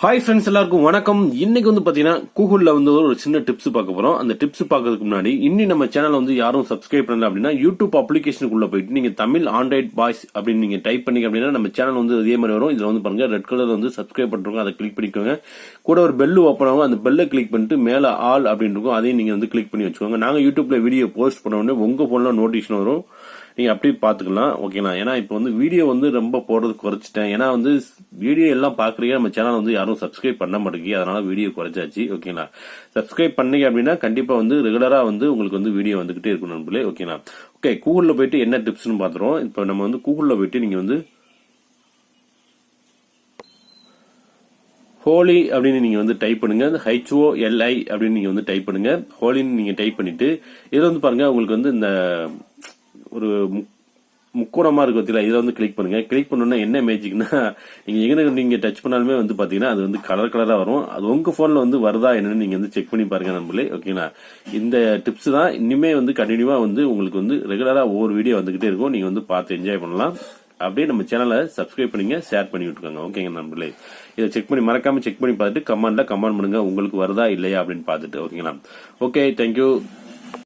Hi friends, எல்லாருக்கும் வணக்கம். இன்னைக்கு வந்து பாத்தீங்கன்னா கூகுள்ல வந்து ஒரு சின்ன டிப்ஸ் பார்க்க போறோம். அந்த டிப்ஸ் பார்க்கறதுக்கு முன்னாடி இன்னும் நம்ம சேனல் வந்து யாரும் சப்ஸ்கிரைப் பண்ணல அப்படின்னா யூடியூப் அப்ளிகேஷனுக்குள்ள போயிட்டு நீங்க தமிழ் ஆண்ட்ராய்ட் பாய்ஸ் அப்படின்னு நீங்க டைப் பண்ணீங்க அப்படின்னா நம்ம சேனல் வந்து அதே மாதிரி வரும். இதுல வந்து பாருங்க ரெட் கலர் வந்து சப்ஸ்கிரைப் பண்ணிருக்கோம், அதை கிளிக் பண்ணிக்கோங்க. கூட ஒரு பெல் ஓப்பன் ஆகும், அந்த பெல்லை கிளிக் பண்ணிட்டு மேல ஆல் அப்படின்னு இருக்கும், அதையும் நீங்க வந்து கிளிக் பண்ணி வச்சுக்கோங்க. நாங்க யூடியூப்ல வீடியோ போஸ்ட் பண்ண உடனே உங்க போன்ல நோட்டிஃபிகேஷன் வரும், நீங்க அப்படி பாத்துக்கலாம். ஓகேங்களா? ஏன்னா இப்போ வந்து வீடியோ வந்து ரொம்ப போடுறது குறைச்சிட்டேன். ஏன்னா வந்து வீடியோ எல்லாம் பாக்குறீங்க, நம்ம சேனல் வந்து யாரும் சப்ஸ்கிரைப் பண்ண மாட்டேங்குது, அதனால வீடியோ குறைச்சாச்சு. ஓகேங்களா? சப்ஸ்கிரைப் பண்ணீங்க அப்படின்னா கண்டிப்பா வந்து ரெகுலரா வந்து உங்களுக்கு வந்து வீடியோ வந்துகிட்டே இருக்கும் நண்பர்களே. ஓகேங்களா? ஓகே, கூகுள்ல போயிட்டு என்ன டிப்ஸ்னு பாத்துறோம். இப்போ நம்ம வந்து கூகுள்ல போயிட்டு நீங்க வந்து ஹோலி அப்படின்னு நீங்க வந்து டைப் பண்ணுங்க. HOLI அப்படின்னு நீங்க வந்து டைப் பண்ணுங்க. ஹோலின்னு நீங்க டைப் பண்ணிட்டு இதுல வந்து பாருங்க உங்களுக்கு வந்து இந்த ஒரு முக்கோணமா இருக்கு பத்தியில, இதை வந்து கிளிக் பண்ணுங்க. கிளிக் பண்ணோம்னா என்ன மேஜிக்னா, நீங்க எங்க நீங்க டச் பண்ணாலுமே வந்து பாத்தீங்கன்னா அது வந்து கலர் கலரா வரும். அது உங்க போன்ல வந்து வருதா என்னன்னு நீங்க வந்து செக் பண்ணி பாருங்க நண்பர்களே. ஓகேங்களா? இந்த டிப்ஸ் தான் இனிமே வந்து கண்டினியூவா வந்து உங்களுக்கு வந்து ரெகுலரா ஒவ்வொரு வீடியோ வந்துகிட்டே இருக்கும். நீங்க வந்து பார்த்து என்ஜாய் பண்ணலாம். அப்படியே நம்ம சேனலை சப்ஸ்கிரைப் பண்ணீங்க, ஷேர் பண்ணி விட்டுருக்காங்க. ஓகேங்க நண்பர்களே, இதை செக் பண்ணி மறக்காம செக் பண்ணி பார்த்துட்டு கமெண்ட் பண்ணுங்க உங்களுக்கு வருதா இல்லையா அப்படின்னு பார்த்துட்டு. ஓகேங்களா? Okay, thank you.